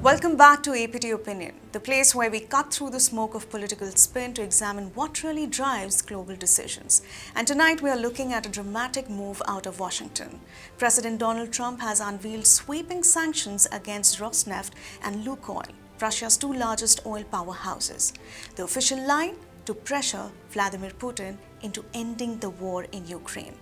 Welcome back to APT Opinion, the place where we cut through the smoke of political spin to examine what really drives global decisions. And tonight we are looking at a dramatic move out of Washington. President Donald Trump has unveiled sweeping sanctions against Rosneft and Lukoil, Russia's two largest oil powerhouses. The official line? To pressure Vladimir Putin into ending the war in Ukraine.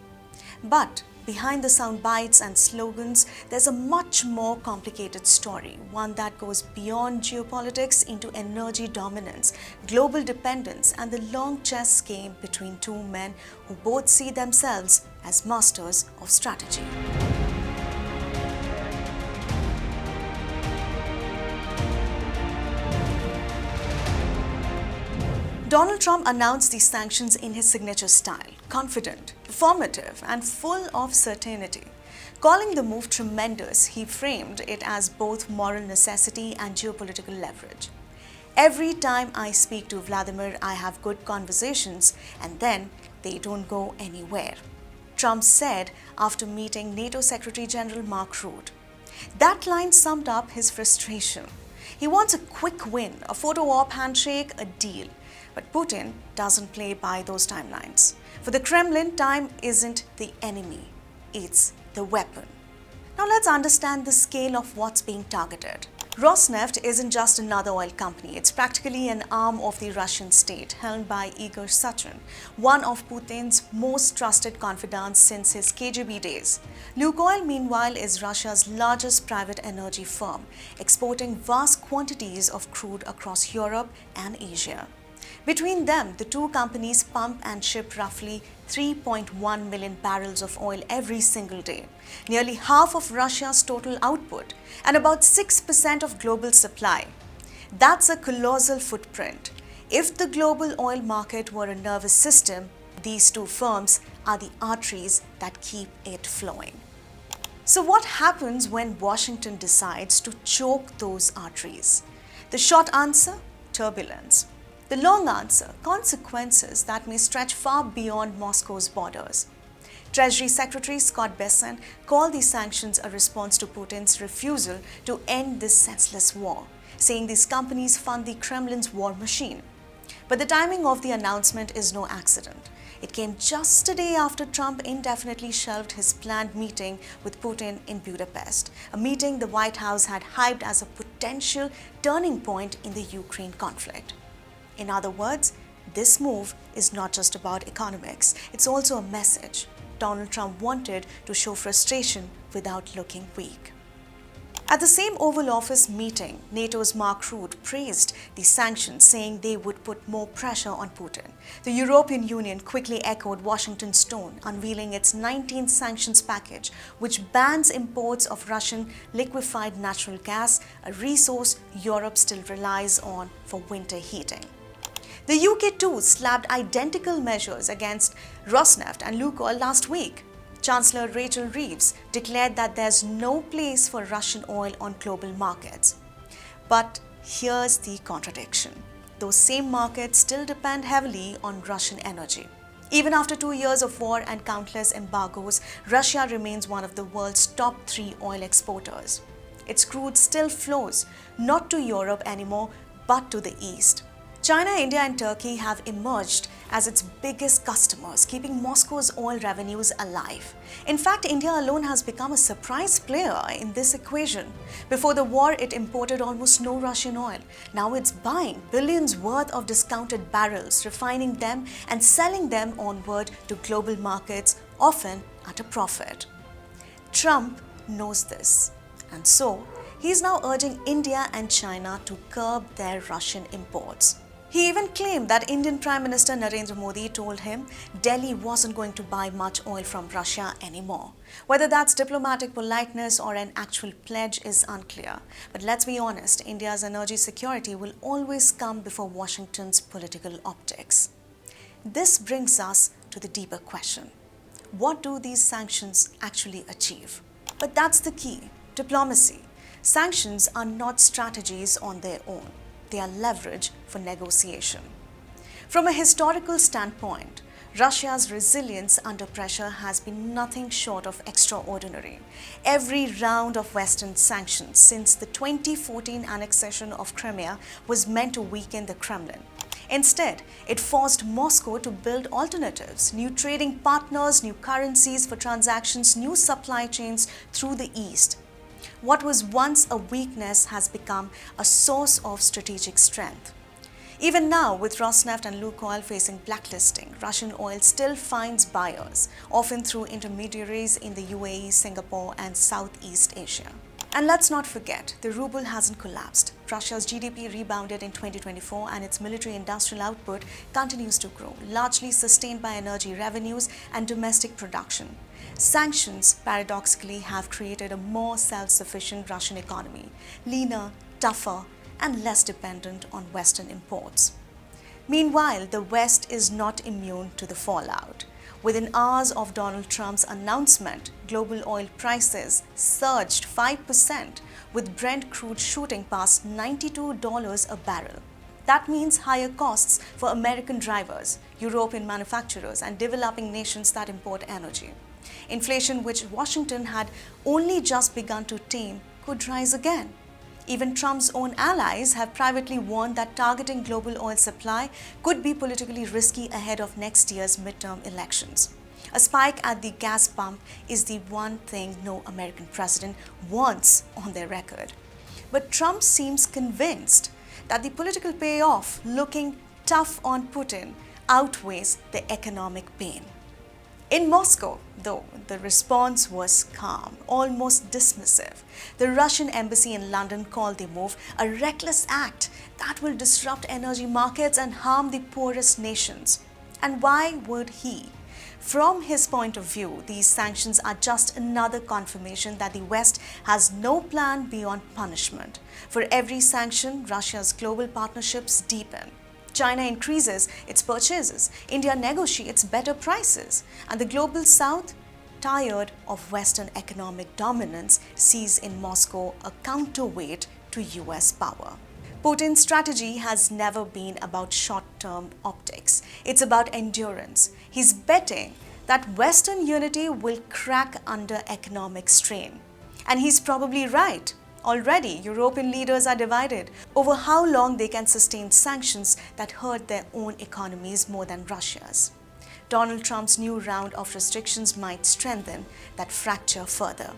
But behind the sound bites and slogans, there's a much more complicated story, one that goes beyond geopolitics into energy dominance, global dependence, and the long chess game between two men who both see themselves as masters of strategy. Donald Trump announced these sanctions in his signature style, confident, performative, and full of certainty. Calling the move tremendous, he framed it as both moral necessity and geopolitical leverage. Every time I speak to Vladimir, I have good conversations, and then they don't go anywhere, Trump said after meeting NATO Secretary General Mark Rutte. That line summed up his frustration. He wants a quick win, a photo op handshake, a deal. But Putin doesn't play by those timelines. For the Kremlin, time isn't the enemy, it's the weapon. Now let's understand the scale of what's being targeted. Rosneft isn't just another oil company, it's practically an arm of the Russian state, helmed by Igor Sechin, one of Putin's most trusted confidants since his KGB days. Lukoil, meanwhile, is Russia's largest private energy firm, exporting vast quantities of crude across Europe and Asia. Between them, the two companies pump and ship roughly 3.1 million barrels of oil every single day, nearly half of Russia's total output, and about 6% of global supply. That's a colossal footprint. If the global oil market were a nervous system, these two firms are the arteries that keep it flowing. So what happens when Washington decides to choke those arteries? The short answer? Turbulence. The long answer, consequences that may stretch far beyond Moscow's borders. Treasury Secretary Scott Bessent called these sanctions a response to Putin's refusal to end this senseless war, saying these companies fund the Kremlin's war machine. But the timing of the announcement is no accident. It came just a day after Trump indefinitely shelved his planned meeting with Putin in Budapest, a meeting the White House had hyped as a potential turning point in the Ukraine conflict. In other words, this move is not just about economics, it's also a message. Donald Trump wanted to show frustration without looking weak. At the same Oval Office meeting, NATO's Mark Rutte praised the sanctions, saying they would put more pressure on Putin. The European Union quickly echoed Washington's tone, unveiling its 19th sanctions package, which bans imports of Russian liquefied natural gas, a resource Europe still relies on for winter heating. The UK too slapped identical measures against Rosneft and Lukoil last week. Chancellor Rachel Reeves declared that there's no place for Russian oil on global markets. But here's the contradiction. Those same markets still depend heavily on Russian energy. Even after 2 years of war and countless embargoes, Russia remains one of the world's top 3 oil exporters. Its crude still flows, not to Europe anymore, but to the east. China, India, and Turkey have emerged as its biggest customers, keeping Moscow's oil revenues alive. In fact, India alone has become a surprise player in this equation. Before the war, it imported almost no Russian oil. Now it's buying billions worth of discounted barrels, refining them and selling them onward to global markets, often at a profit. Trump knows this, and so he's now urging India and China to curb their Russian imports. He even claimed that Indian Prime Minister Narendra Modi told him Delhi wasn't going to buy much oil from Russia anymore. Whether that's diplomatic politeness or an actual pledge is unclear. But let's be honest, India's energy security will always come before Washington's political optics. This brings us to the deeper question. What do these sanctions actually achieve? But that's the key, diplomacy. Sanctions are not strategies on their own. They are leverage for negotiation. From a historical standpoint, Russia's resilience under pressure has been nothing short of extraordinary. Every round of Western sanctions since the 2014 annexation of Crimea was meant to weaken the Kremlin. Instead, it forced Moscow to build alternatives, new trading partners, new currencies for transactions, new supply chains through the East. What was once a weakness has become a source of strategic strength. Even now, with Rosneft and Lukoil facing blacklisting, Russian oil still finds buyers, often through intermediaries in the UAE, Singapore, and Southeast Asia. And let's not forget, the ruble hasn't collapsed. Russia's GDP rebounded in 2024 and its military-industrial output continues to grow, largely sustained by energy revenues and domestic production. Sanctions, paradoxically, have created a more self-sufficient Russian economy, leaner, tougher, and less dependent on Western imports. Meanwhile, the West is not immune to the fallout. Within hours of Donald Trump's announcement, global oil prices surged 5%, with Brent crude shooting past $92 a barrel. That means higher costs for American drivers, European manufacturers, and developing nations that import energy. Inflation, which Washington had only just begun to tame, could rise again. Even Trump's own allies have privately warned that targeting global oil supply could be politically risky ahead of next year's midterm elections. A spike at the gas pump is the one thing no American president wants on their record. But Trump seems convinced that the political payoff, looking tough on Putin, outweighs the economic pain. In Moscow, though, the response was calm, almost dismissive. The Russian embassy in London called the move a reckless act that will disrupt energy markets and harm the poorest nations. And why would he? From his point of view, these sanctions are just another confirmation that the West has no plan beyond punishment. For every sanction, Russia's global partnerships deepen. China increases its purchases, India negotiates better prices, and the global South, tired of Western economic dominance, sees in Moscow a counterweight to US power. Putin's strategy has never been about short-term optics. It's about endurance. He's betting that Western unity will crack under economic strain. And he's probably right. Already, European leaders are divided over how long they can sustain sanctions that hurt their own economies more than Russia's. Donald Trump's new round of restrictions might strengthen that fracture further.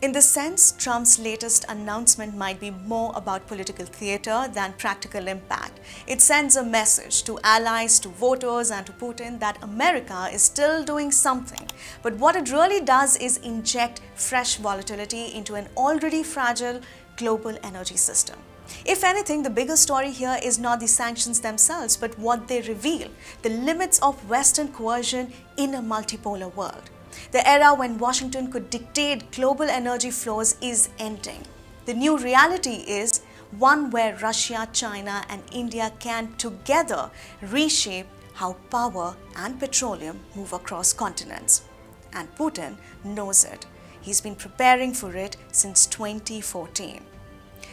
In this sense, Trump's latest announcement might be more about political theater than practical impact. It sends a message to allies, to voters, and to Putin that America is still doing something. But what it really does is inject fresh volatility into an already fragile global energy system. If anything, the bigger story here is not the sanctions themselves, but what they reveal, the limits of Western coercion in a multipolar world. The era when Washington could dictate global energy flows is ending. The new reality is one where Russia, China, and India can together reshape how power and petroleum move across continents. And Putin knows it. He's been preparing for it since 2014.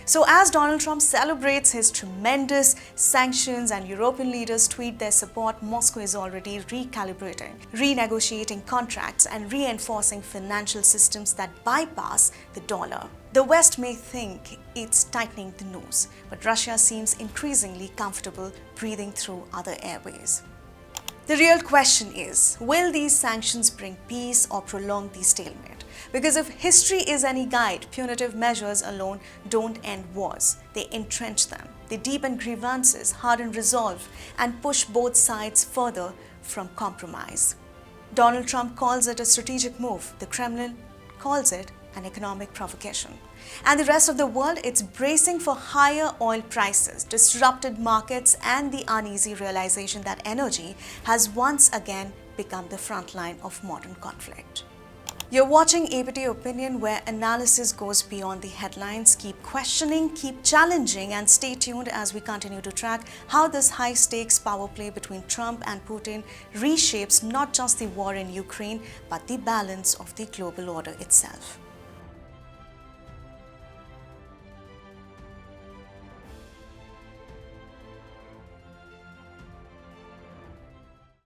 So as Donald Trump celebrates his tremendous sanctions and European leaders tweet their support, Moscow is already recalibrating, renegotiating contracts and reinforcing financial systems that bypass the dollar. The West may think it's tightening the noose, but Russia seems increasingly comfortable breathing through other airways. The real question is, will these sanctions bring peace or prolong the stalemate? Because if history is any guide, punitive measures alone don't end wars. They entrench them. They deepen grievances, harden resolve, and push both sides further from compromise. Donald Trump calls it a strategic move. The Kremlin calls it an economic provocation. And the rest of the world, it's bracing for higher oil prices, disrupted markets, and the uneasy realization that energy has once again become the front line of modern conflict. You're watching APT Opinion, where analysis goes beyond the headlines. Keep questioning, keep challenging, and stay tuned as we continue to track how this high-stakes power play between Trump and Putin reshapes not just the war in Ukraine, but the balance of the global order itself.